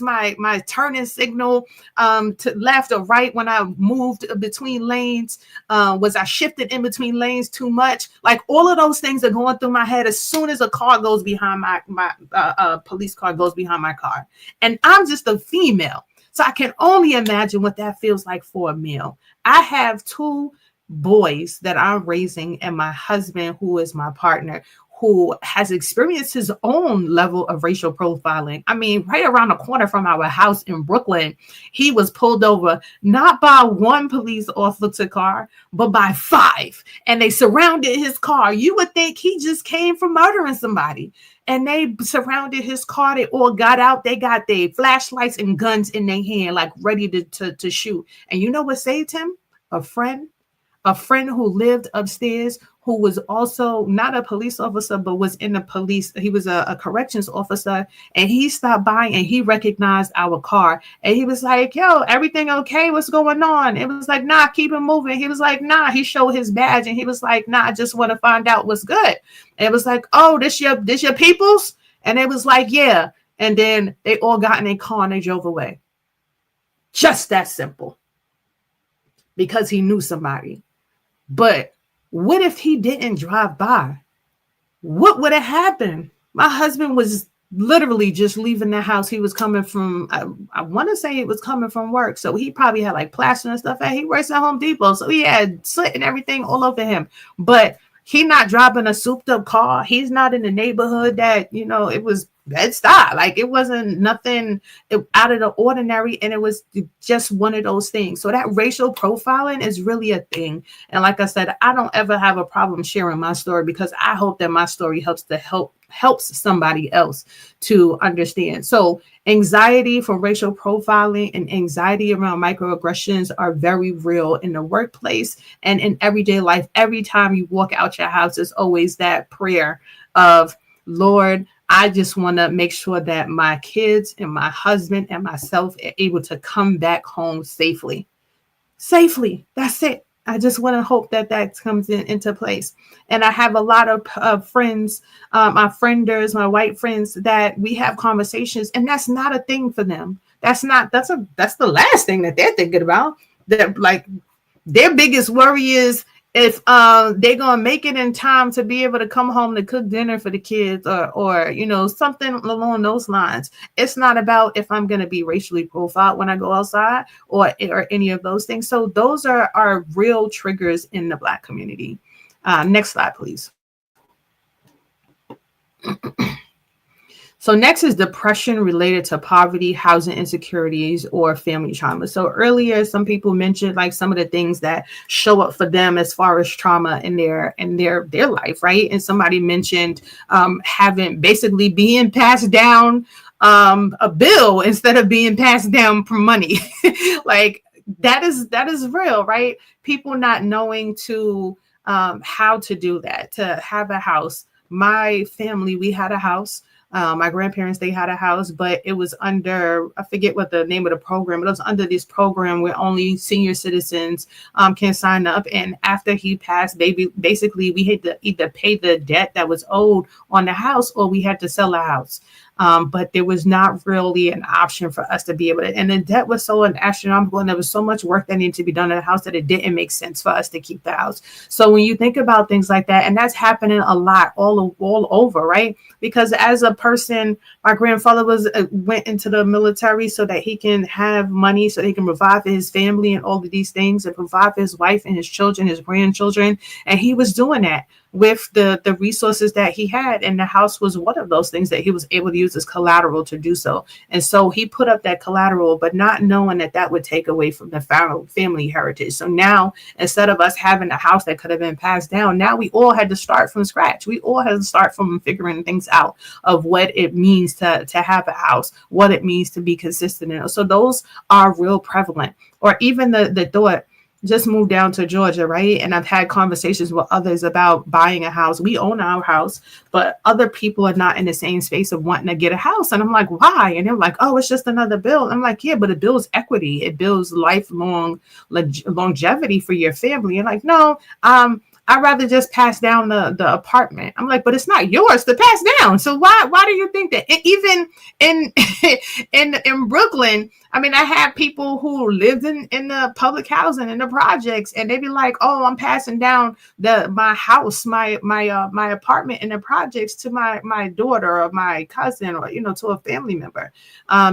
my turning signal to left or right when I moved between lanes? Was I shifted in between lanes too much? Like, all of those things are going through my head as soon as a car goes behind my police car goes behind my car. And I'm just a female, so I can only imagine what that feels like for a male. I have 2 boys that I'm raising, and my husband, who is my partner, who has experienced his own level of racial profiling. I mean, right around the corner from our house in Brooklyn, he was pulled over not by 1 police officer car, but by 5. And they surrounded his car. You would think he just came from murdering somebody. And they surrounded his car. They all got out. They got their flashlights and guns in their hand, like ready to shoot. And you know what saved him? A friend who lived upstairs, who was also not a police officer, but was in the police. He was a corrections officer, and he stopped by and he recognized our car. And he was like, yo, everything okay? What's going on? It was like, nah, keep it moving. He was like, nah. He showed his badge and he was like, nah, I just want to find out what's good. And it was like, oh, this your people's? And it was like, yeah. And then they all got in a car and they drove away. Just that simple. Because he knew somebody. But what if he didn't drive by? What would have happened? My husband was literally just leaving the house. He was coming from, I want to say it was coming from work. So he probably had like plaster and stuff. And he works at Home Depot. So he had soot and everything all over him. But he not driving a souped up car. He's not in the neighborhood that, it was Bed-Stuy. Like, it wasn't nothing out of the ordinary. And it was just one of those things. So that racial profiling is really a thing. And like I said, I don't ever have a problem sharing my story, because I hope that my story helps somebody else to understand. So anxiety from racial profiling and anxiety around microaggressions are very real in the workplace and in everyday life. Every time you walk out your house, there's always that prayer of, Lord, I just want to make sure that my kids and my husband and myself are able to come back home safely. That's it. I just want to hope that comes into place. And I have a lot of friends, my frienders, my white friends, that we have conversations, and that's not a thing for them. That's the last thing that they're thinking about. That, like, their biggest worry is if they're gonna make it in time to be able to come home to cook dinner for the kids, or something along those lines. It's not about if I'm gonna be racially profiled when I go outside or any of those things. So those are real triggers in the Black community. Next slide, please. So next is depression related to poverty, housing insecurities, or family trauma. So earlier, some people mentioned like some of the things that show up for them as far as trauma in their life, right? And somebody mentioned basically being passed down a bill instead of being passed down for money. Like that is real, right? People not knowing how to do that, to have a house. My family, we had a house. My grandparents, they had a house, but it was under, I forget what the name of the program, but it was under this program where only senior citizens can sign up. And after he passed, basically we had to either pay the debt that was owed on the house, or we had to sell the house. But there was not really an option for us to be able to, and the debt was so astronomical, and there was so much work that needed to be done in the house that it didn't make sense for us to keep the house. So when you think about things like that, and that's happening a lot all over, right? Because as a person, my grandfather went into the military so that he can have money, so he can provide for his family and all of these things, and provide for his wife and his children, his grandchildren. And he was doing that with the resources that he had. And the house was one of those things that he was able to use as collateral to do so. And so he put up that collateral, but not knowing that that would take away from the family heritage. So now, instead of us having a house that could have been passed down, now we all had to start from scratch. We all had to start from figuring things out of what it means to have a house, what it means to be consistent. And so those are real prevalent. Or even the thought, just moved down to Georgia, right? And I've had conversations with others about buying a house. We own our house, but other people are not in the same space of wanting to get a house. And I'm like, why? And they're like, oh, it's just another bill. I'm like, yeah, but it builds equity. It builds lifelong longevity for your family. And like, no, I'd rather just pass down the apartment. I'm like, but it's not yours to pass down. So why do you think that? And even in Brooklyn, I mean, I have people who lived in the public housing in the projects, and they'd be like, oh, I'm passing down my house, my apartment in the projects to my daughter or my cousin, or, to a family member,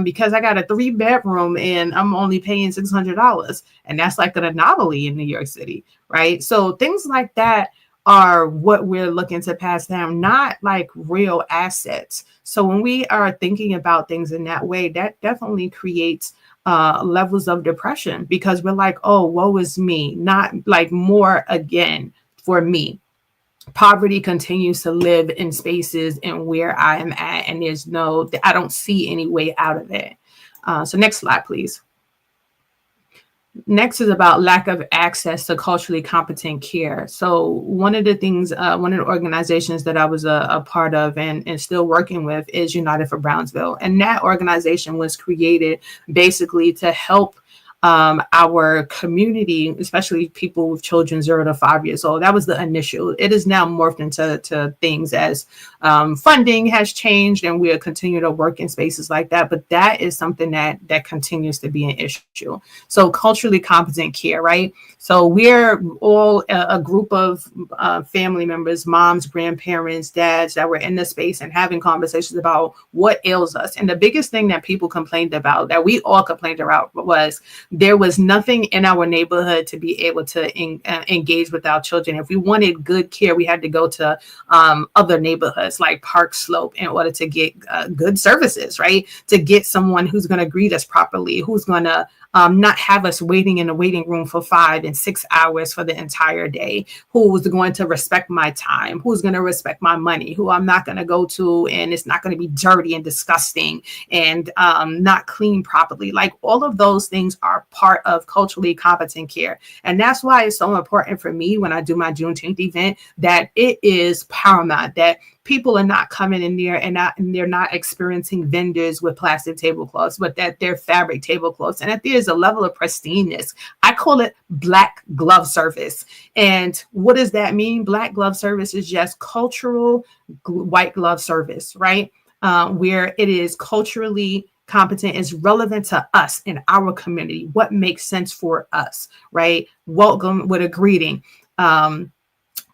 because I got a 3-bedroom and I'm only paying $600. And that's like an anomaly in New York City. Right. So things like that are what we're looking to pass down, not like real assets. So when we are thinking about things in that way, that definitely creates levels of depression, because we're like, oh, woe is me, not like more again for me. Poverty continues to live in spaces and where I am at, and I don't see any way out of it. So next slide, please. Next is about lack of access to culturally competent care. So one of the things, one of the organizations that I was a part of and still working with is United for Brownsville. And that organization was created basically to help our community, especially people with children 0 to 5 years old. That was the initial. It is now morphed into things as funding has changed, and we'll continue to work in spaces like that. But that is something that continues to be an issue. So culturally competent care, right? So we're all a group of family members, moms, grandparents, dads, that were in the space and having conversations about what ails us. And the biggest thing that people complained about, that we all complained about, was there was nothing in our neighborhood to be able to engage with our children. If we wanted good care, we had to go to other neighborhoods like Park Slope in order to get good services, right? To get someone who's going to greet us properly, who's going to not have us waiting in the waiting room for 5 and 6 hours for the entire day, who's going to respect my time, who's going to respect my money, who I'm not going to go to and it's not going to be dirty and disgusting and not clean properly. Like all of those things are part of culturally competent care. And that's why it's so important for me when I do my Juneteenth event, that it is paramount that people are not coming in there and they're not experiencing vendors with plastic tablecloths, but that they're fabric tablecloths, and that there's a level of pristineness. I call it Black glove service. And what does that mean? Black glove service is just cultural white glove service, right? Where it is culturally competent, is relevant to us in our community, what makes sense for us, right? Welcome with a greeting.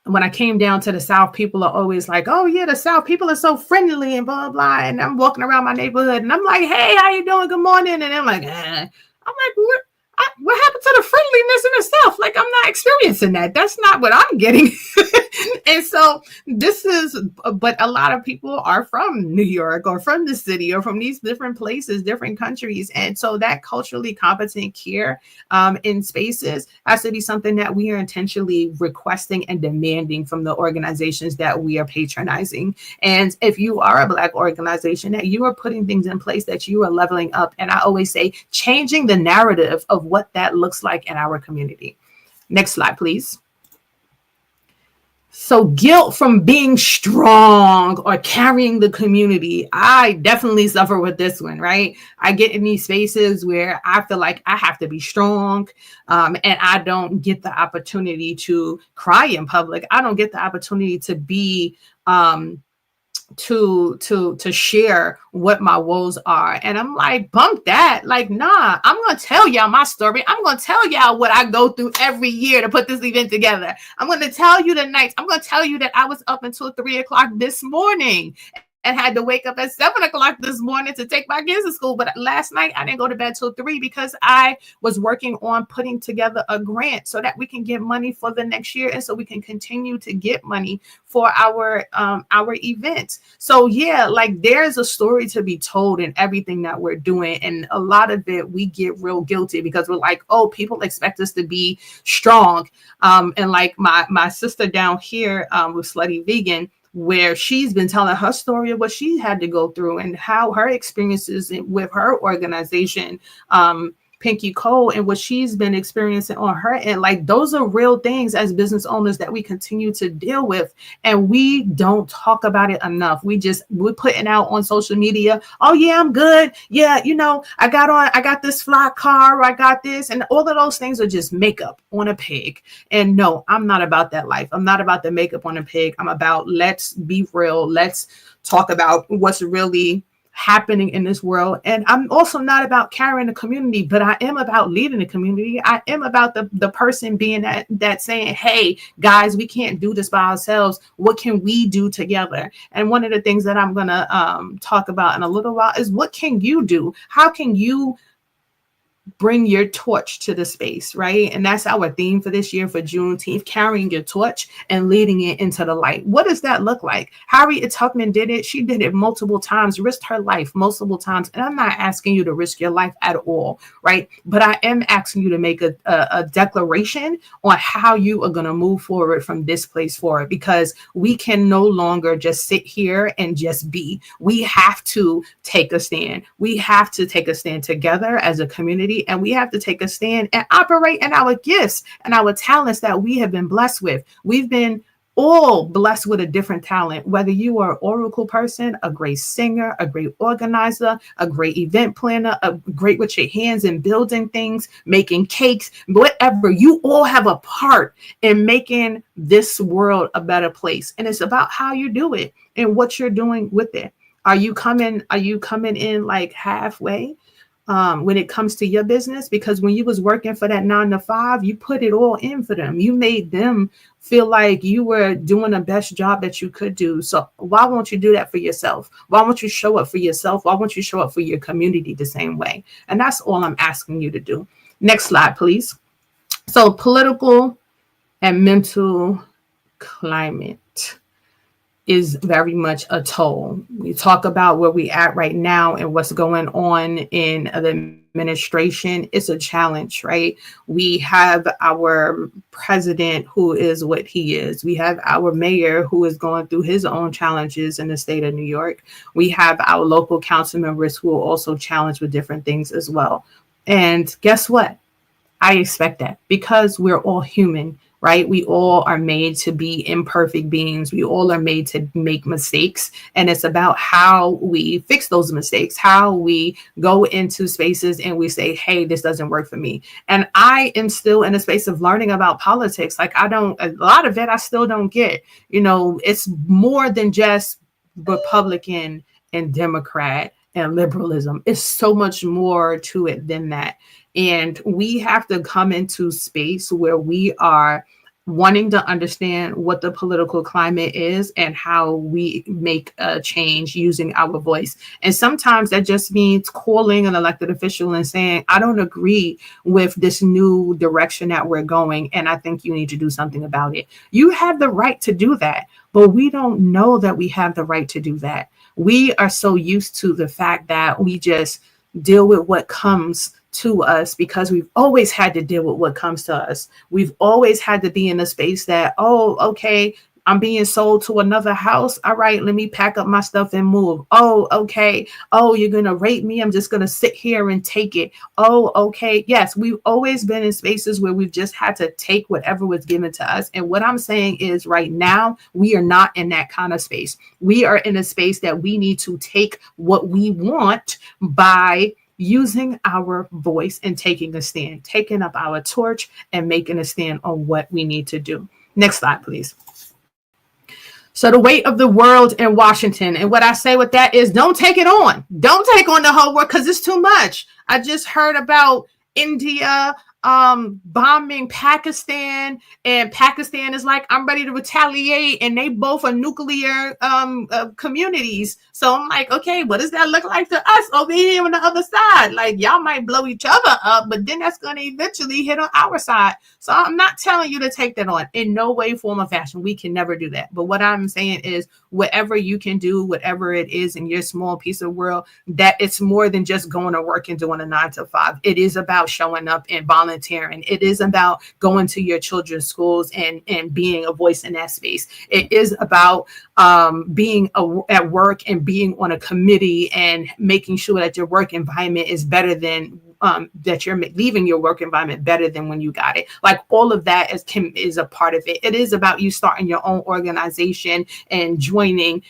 When I came down to the South, people are always like, oh yeah, the South people are so friendly and blah, blah. And I'm walking around my neighborhood and I'm like, hey, how you doing? Good morning. And I'm like, I'm like, what happened to the friendliness in the South? Like, I'm not experiencing that. That's not what I'm getting. And so but a lot of people are from New York or from the city or from these different places, different countries. And so that culturally competent care in spaces has to be something that we are intentionally requesting and demanding from the organizations that we are patronizing. And if you are a Black organization, that you are putting things in place, that you are leveling up. And I always say, changing the narrative of what that looks like in our community. Next slide, please. So guilt from being strong or carrying the community. I definitely suffer with this one, right? I get in these spaces where I feel like I have to be strong, and I don't get the opportunity to cry in public. I don't get the opportunity to be to share what my woes are. And I'm like, bump that. Like, nah, I'm going to tell y'all my story. I'm going to tell y'all what I go through every year to put this event together. I'm going to tell you the nights. I'm going to tell you that I was up until 3 o'clock this morning. and had to wake up at 7 o'clock this morning to take my kids to school. But last night I didn't go to bed till 3 because I was working on putting together a grant so that we can get money for the next year, and so we can continue to get money for our events. So yeah, like there's a story to be told in everything that we're doing, and a lot of it we get real guilty because we're like, oh, people expect us to be strong. And like my sister down here with Slutty Vegan, where she's been telling her story of what she had to go through and how her experiences with her organization, Pinky Cole, and what she's been experiencing on her end. Like those are real things as business owners that we continue to deal with, and we don't talk about it enough. We're putting out on social media, oh yeah, I'm good, yeah, you know, I got this fly car, I got this, and all of those things are just makeup on a pig. And no, I'm not about that life. I'm not about the makeup on a pig. I'm about, let's be real, let's talk about what's really happening in this world. And I'm also not about carrying the community, but I am about leading the community. I am about the person being that saying, hey guys, we can't do this by ourselves. What can we do together? And one of the things that I'm gonna talk about in a little while is, what can you do? How can you bring your torch to the space, right? And that's our theme for this year for Juneteenth, carrying your torch and leading it into the light. What does that look like? Harriet Tubman did it. She did it multiple times, risked her life multiple times. And I'm not asking you to risk your life at all, right? But I am asking you to make a declaration on how you are going to move forward from this place forward, because we can no longer just sit here and just be. We have to take a stand. We have to take a stand together as a community, and we have to take a stand and operate in our gifts and our talents that we have been blessed with. We've been all blessed with a different talent, whether you are an oracle person, a great singer, a great organizer, a great event planner, a great with your hands in building things, making cakes, whatever. You all have a part in making this world a better place. And it's about how you do it and what you're doing with it. Are you coming in like halfway? When it comes to your business? Because when you was working for that 9 to 5, you put it all in for them. You made them feel like you were doing the best job that you could do. So why won't you do that for yourself? Why won't you show up for yourself? Why won't you show up for your community the same way? And that's all I'm asking you to do. Next slide, please. So political and mental climate is very much a toll. We talk about where we at right now and what's going on in the administration. It's a challenge, right? We have our president who is what he is. We have our mayor who is going through his own challenges in the state of New York. We have our local council members who are also challenged with different things as well. And guess what? I expect that, because we're all human, right? We all are made to be imperfect beings. We all are made to make mistakes. And it's about how we fix those mistakes, how we go into spaces and we say, hey, this doesn't work for me. And I am still in a space of learning about politics. Like a lot of it I still don't get. You know, it's more than just Republican and Democrat and liberalism. It's so much more to it than that. And we have to come into space where we are wanting to understand what the political climate is and how we make a change using our voice. And sometimes that just means calling an elected official and saying, I don't agree with this new direction that we're going, and I think you need to do something about it. You have the right to do that, but we don't know that we have the right to do that. We are so used to the fact that we just deal with what comes to us because we've always had to deal with what comes to us. We've always had to be in a space that, oh, okay, I'm being sold to another house. All right, let me pack up my stuff and move. Oh, okay. Oh, you're going to rape me. I'm just going to sit here and take it. Oh, okay. Yes, we've always been in spaces where we've just had to take whatever was given to us. And what I'm saying is right now, we are not in that kind of space. We are in a space that we need to take what we want by using our voice and taking a stand, taking up our torch and making a stand on what we need to do. Next slide, please. So the weight of the world in Washington. And what I say with that is don't take it on. Don't take on the whole world because it's too much. I just heard about India bombing Pakistan, and Pakistan is like, I'm ready to retaliate, and they both are nuclear communities. So I'm like, okay, what does that look like to us over here on the other side? Like, y'all might blow each other up, but then that's going to eventually hit on our side. So I'm not telling you to take that on in no way, form, or fashion. We can never do that. But what I'm saying is, whatever you can do, whatever it is in your small piece of world, that it's more than just going to work and doing a 9 to 5. It is about showing up and volunteering. It is about going to your children's schools and being a voice in that space. It is about being at work and being on a committee and making sure that your work environment is better than that you're leaving your work environment better than when you got it. Like, all of that is a part of it. It is about you starting your own organization and joining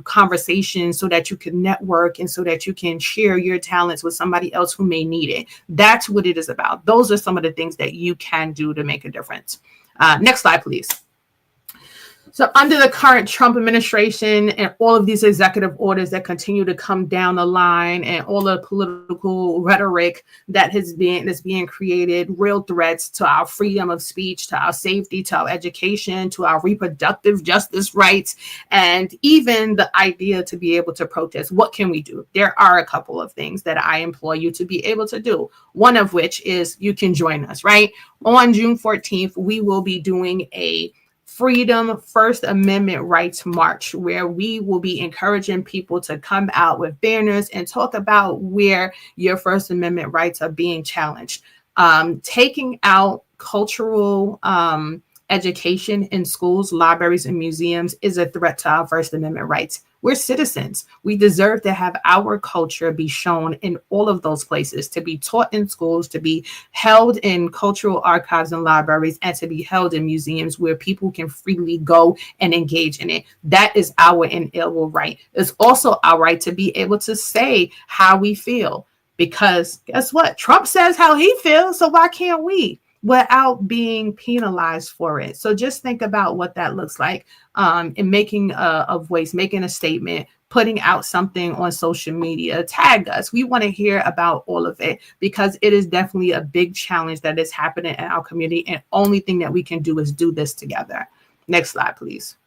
conversations so that you can network and so that you can share your talents with somebody else who may need it. That's what it is about. Those are some of the things that you can do to make a difference. Next slide, please. So under the current Trump administration and all of these executive orders that continue to come down the line, and all the political rhetoric that is being created, real threats to our freedom of speech, to our safety, to our education, to our reproductive justice rights, and even the idea to be able to protest. What can we do? There are a couple of things that I implore you to be able to do. One of which is you can join us, right? On June 14th, we will be doing a Freedom First Amendment Rights March, where we will be encouraging people to come out with banners and talk about where your First Amendment rights are being challenged. Taking out cultural education in schools, libraries, and museums is a threat to our First Amendment rights. We're citizens. We deserve to have our culture be shown in all of those places, to be taught in schools, to be held in cultural archives and libraries, and to be held in museums where people can freely go and engage in it. That is our inalienable right. It's also our right to be able to say how we feel, because guess what? Trump says how he feels, so why can't we? Without being penalized for it. So just think about what that looks like in making a voice, making a statement, putting out something on social media. Tag us. We want to hear about all of it, because it is definitely a big challenge that is happening in our community. And only thing that we can do is do this together. Next slide, please.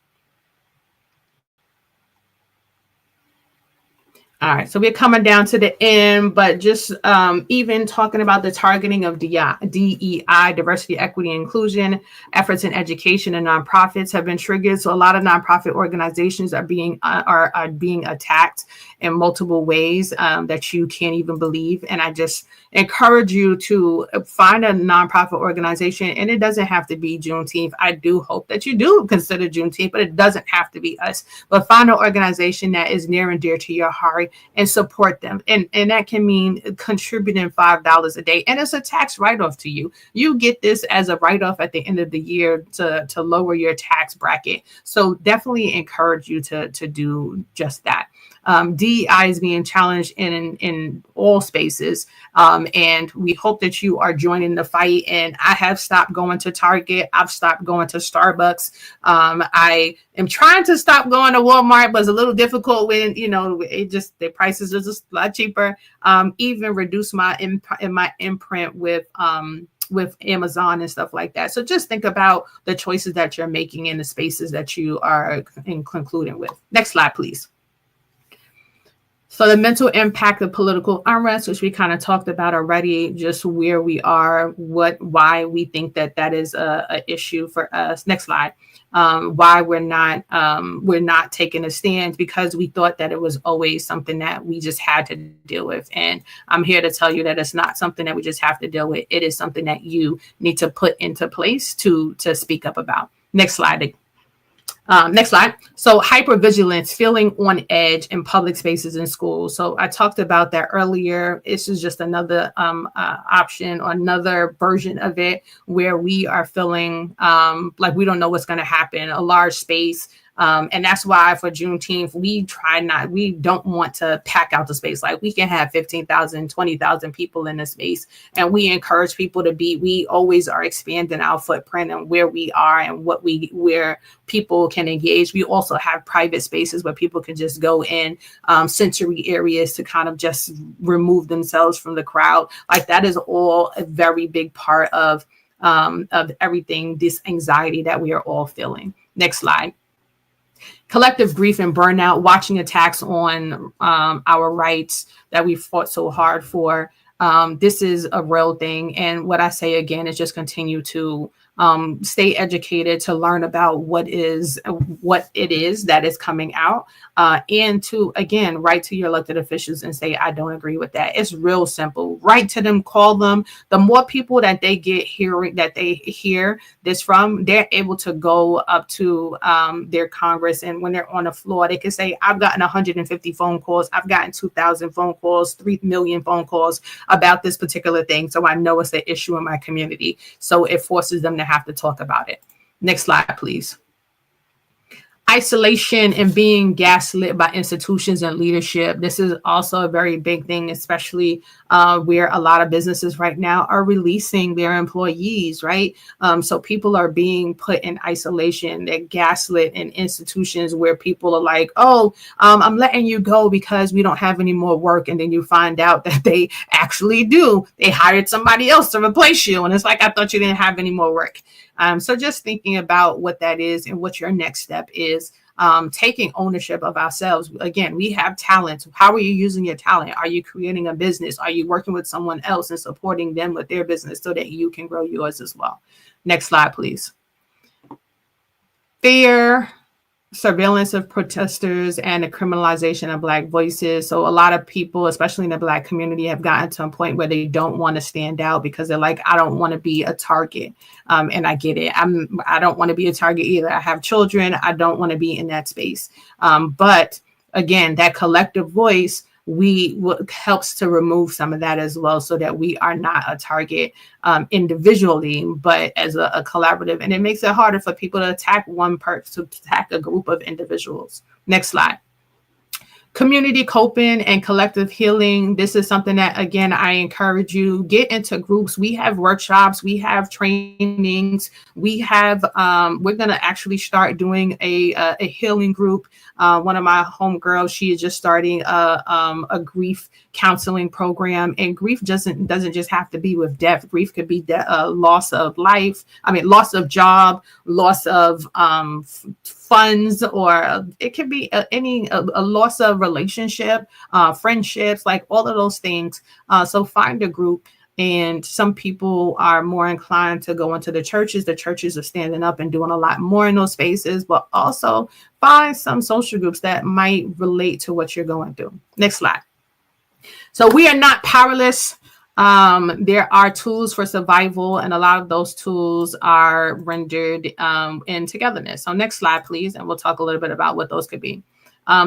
All right, so we're coming down to the end, but just even talking about the targeting of DEI, diversity, equity, and inclusion efforts in education and nonprofits have been triggered. So a lot of nonprofit organizations are being attacked in multiple ways that you can't even believe. And I just encourage you to find a nonprofit organization, and it doesn't have to be Juneteenth. I do hope that you do consider Juneteenth, but it doesn't have to be us. But find an organization that is near and dear to your heart and support them. And that can mean contributing $5 a day. And it's a tax write-off to you. You get this as a write-off at the end of the year to lower your tax bracket. So definitely encourage you to do just that. DEI is being challenged in all spaces. And we hope that you are joining the fight. And I have stopped going to Target. I've stopped going to Starbucks. I am trying to stop going to Walmart, but it's a little difficult when, the prices are just a lot cheaper. Even reduce my imprint with Amazon and stuff like that. So just think about the choices that you're making in the spaces that you are concluding with. Next slide, please. So the mental impact of political unrest, which we kind of talked about already, just where we are, why we think that is a issue for us. Next slide. Why we're not taking a stand, because we thought that it was always something that we just had to deal with. And I'm here to tell you that it's not something that we just have to deal with. It is something that you need to put into place to speak up about. Next slide. Next slide. So hypervigilance, feeling on edge in public spaces in schools. So I talked about that earlier. This is just another option, or another version of it, where we are feeling like we don't know what's going to happen. A large space, And that's why for Juneteenth, we don't want to pack out the space. Like we can have 15,000, 20,000 people in the space. And we encourage people we always are expanding our footprint and where we are and where people can engage. We also have private spaces where people can just go in, sensory areas to kind of just remove themselves from the crowd. Like that is all a very big part of everything, this anxiety that we are all feeling. Next slide. Collective grief and burnout, watching attacks on our rights that we fought so hard for. This is a real thing. And what I say again is just continue to stay educated, to learn about what it is that is coming out, and to, again, write to your elected officials and say, I don't agree with that. It's real simple. Write to them, call them. The more people that they hear this from, they're able to go up to their Congress. And when they're on the floor, they can say, I've gotten 150 phone calls. I've gotten 2,000 phone calls, 3 million phone calls about this particular thing. So I know it's an issue in my community. So it forces them to have to talk about it. Next slide, please. Isolation and being gaslit by institutions and leadership. This is also a very big thing, especially where a lot of businesses right now are releasing their employees, right? So people are being put in isolation. They're gaslit in institutions where people are like, oh, I'm letting you go because we don't have any more work. And then you find out that they actually do. They hired somebody else to replace you. And it's like, I thought you didn't have any more work. So just thinking about what that is and what your next step is, taking ownership of ourselves. Again, we have talent. How are you using your talent? Are you creating a business? Are you working with someone else and supporting them with their business so that you can grow yours as well? Next slide, please. Fear, surveillance of protesters, and the criminalization of Black voices. So a lot of people, especially in the Black community, have gotten to a point where they don't want to stand out because they're like, I don't want to be a target. And I get it. I don't want to be a target either. I have children. I don't want to be in that space. But again, that collective voice, helps to remove some of that as well, so that we are not a target individually, but as a collaborative. And it makes it harder for people to attack to attack a group of individuals. Next slide. Community coping and collective healing. This is something that, again, I encourage you, get into groups. We have workshops, we have trainings, we're going to actually start doing a healing group. One of my homegirls, she is just starting a grief counseling program, and grief doesn't just have to be with death. Grief could be loss of life. Loss of job, loss of funds, or it could be a loss of relationship, friendships, like all of those things. So find a group. And some people are more inclined to go into the churches. The churches are standing up and doing a lot more in those spaces, but also find some social groups that might relate to what you're going through. Next slide. So we are not powerless. There are tools for survival, and a lot of those tools are rendered in togetherness. So next slide, please. And we'll talk a little bit about what those could be.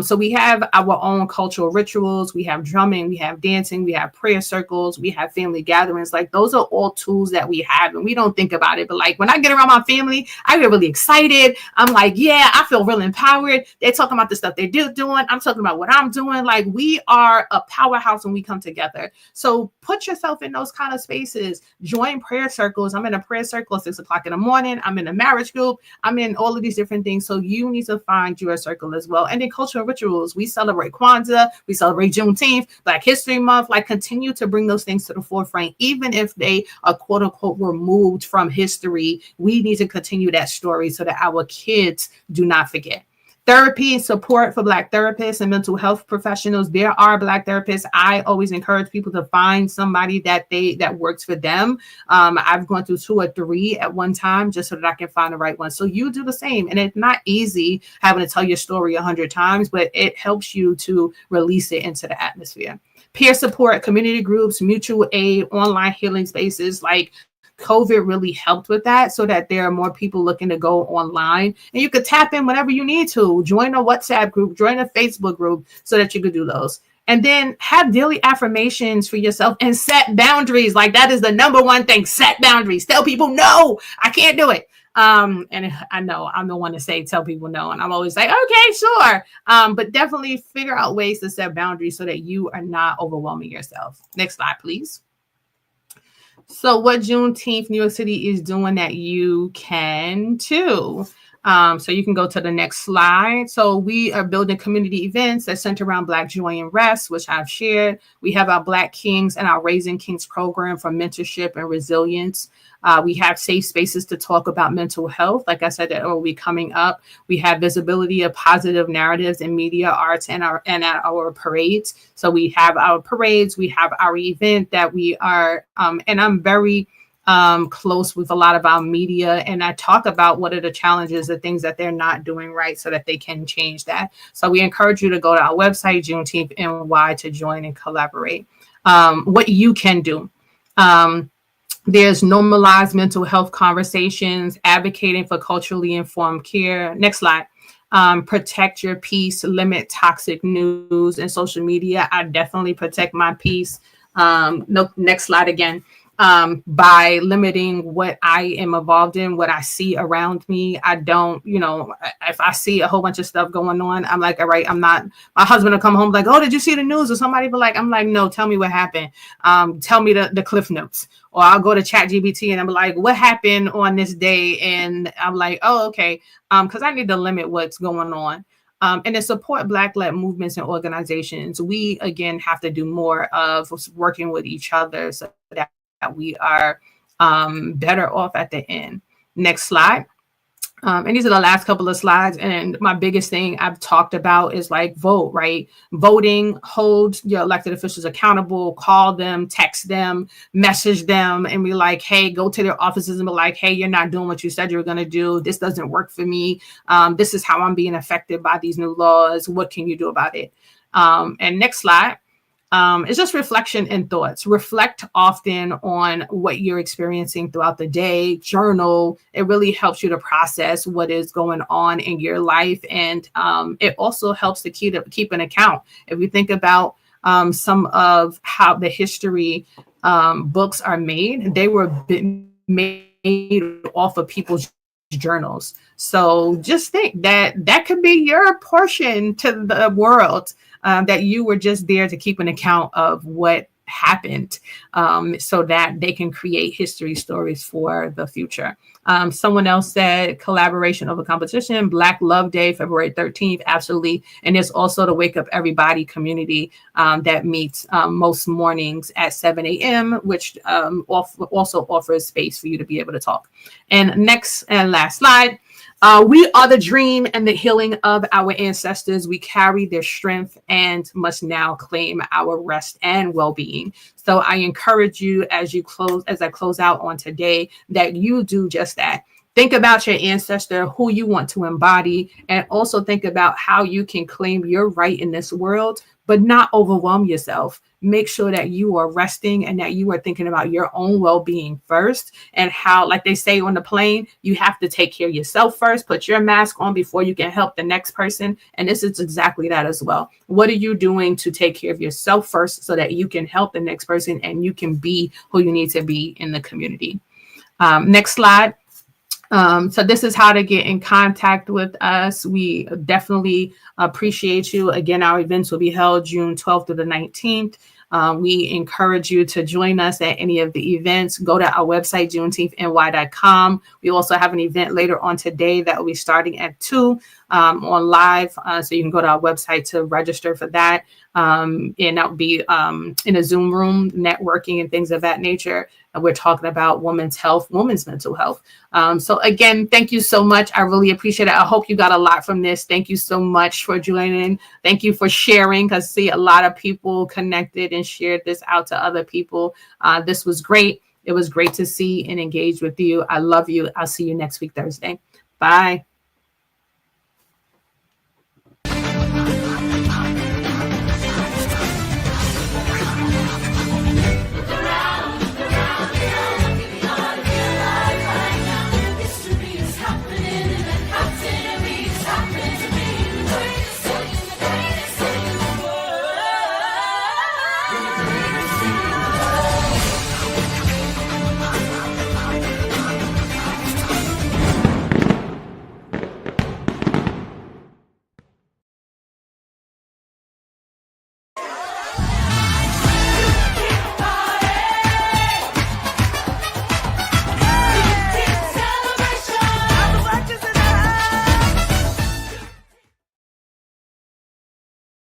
So we have our own cultural rituals. We have drumming, we have dancing, we have prayer circles, we have family gatherings. Like those are all tools that we have, and we don't think about it. But like when I get around my family, I get really excited. I'm like, yeah, I feel real empowered. They're talking about the stuff they're doing. I'm talking about what I'm doing. Like we are a powerhouse when we come together. So put yourself in those kind of spaces. Join prayer circles. I'm in a prayer circle at 6:00 in the morning. I'm in a marriage group. I'm in all of these different things. So you need to find your circle as well. And then cultural rituals. We celebrate Kwanzaa, we celebrate Juneteenth, Black History Month. Like continue to bring those things to the forefront, even if they are quote unquote removed from history. We need to continue that story so that our kids do not forget. Therapy and support for Black therapists and mental health professionals. There are Black therapists. I always encourage people to find somebody that works for them. I've gone through 2 or 3 at one time just so that I can find the right one. So you do the same. And it's not easy having to tell your story 100 times, but it helps you to release it into the atmosphere. Peer support, community groups, mutual aid, online healing spaces. Like COVID really helped with that, so that there are more people looking to go online, and you could tap in whenever you need to. Join a WhatsApp group, join a Facebook group, so that you could do those. And then have daily affirmations for yourself and set boundaries. Like that is the number one thing. Set boundaries. Tell people, no, I can't do it. And I know I'm the one to tell people no, and I'm always like, okay, sure. But definitely figure out ways to set boundaries so that you are not overwhelming yourself. Next slide, please. So what Juneteenth New York City is doing that you can too. So you can go to the next slide. So we are building community events that center around Black joy and rest, which I've shared. We have our Black Kings and our Raising Kings program for mentorship and resilience. We have safe spaces to talk about mental health. Like I said, that will be coming up. We have visibility of positive narratives in media, arts, and at our parades. So we have our parades. We have our event that we are, and I'm very close with a lot of our media, and I talk about what are the challenges, the things that they're not doing right so that they can change that. So we encourage you to go to our website, Juneteenth NY, to join and collaborate. What you can do. There's normalized mental health conversations, advocating for culturally informed care. Next slide. Protect your peace, limit toxic news and social media. I definitely protect my peace. No, next slide again. By limiting what I am involved in, what I see around me. I don't, if I see a whole bunch of stuff going on, I'm like, all right, I'm not, my husband will come home like, oh, did you see the news? Or somebody be like, I'm like, no, tell me what happened. Tell me the cliff notes. Or I'll go to ChatGPT and I'm like, what happened on this day? And I'm like, oh, okay. Because I need to limit what's going on. And to support Black-led movements and organizations, we, again, have to do more of working with each other so that we are better off at the end. Next slide. And these are the last couple of slides. And my biggest thing I've talked about is like vote, right? Voting, hold your elected officials accountable, call them, text them, message them, and be like, hey, go to their offices and be like, hey, you're not doing what you said you were going to do. This doesn't work for me. This is how I'm being affected by these new laws. What can you do about it? And next slide. It's just reflection and thoughts. Reflect often on what you're experiencing throughout the day. Journal. It really helps you to process what is going on in your life. And it also helps to keep an account. If you think about some of how the history books are made, they were made off of people's journals. So just think that could be your portion to the world. That you were just there to keep an account of what happened so that they can create history stories for the future. Someone else said collaboration over competition, Black Love Day, February 13th. Absolutely. And there's also the Wake Up Everybody community that meets most mornings at 7 a.m., which also offers space for you to be able to talk. And next and last slide. We are the dream and the healing of our ancestors. We carry their strength and must now claim our rest and well-being. So I encourage you as I close out on today, that you do just that. Think about your ancestor, who you want to embody, and also think about how you can claim your right in this world, but not overwhelm yourself. Make sure that you are resting and that you are thinking about your own well-being first, and how, like they say on the plane, you have to take care of yourself first, put your mask on before you can help the next person. And this is exactly that as well. What are you doing to take care of yourself first so that you can help the next person and you can be who you need to be in the community? Next slide. So this is how to get in contact with us. We definitely appreciate you. Again, our events will be held June 12th to the 19th. We encourage you to join us at any of the events. Go to our website, JuneteenthNY.com. We also have an event later on today that will be starting at 2 on live. So you can go to our website to register for that. And that will be in a Zoom room, networking and things of that nature. And we're talking about women's health, women's mental health. So again, thank you so much. I really appreciate it. I hope you got a lot from this. Thank you so much for joining. Thank you for sharing, because I see a lot of people connected and shared this out to other people. This was great. It was great to see and engage with you. I love you. I'll see you next week, Thursday. Bye.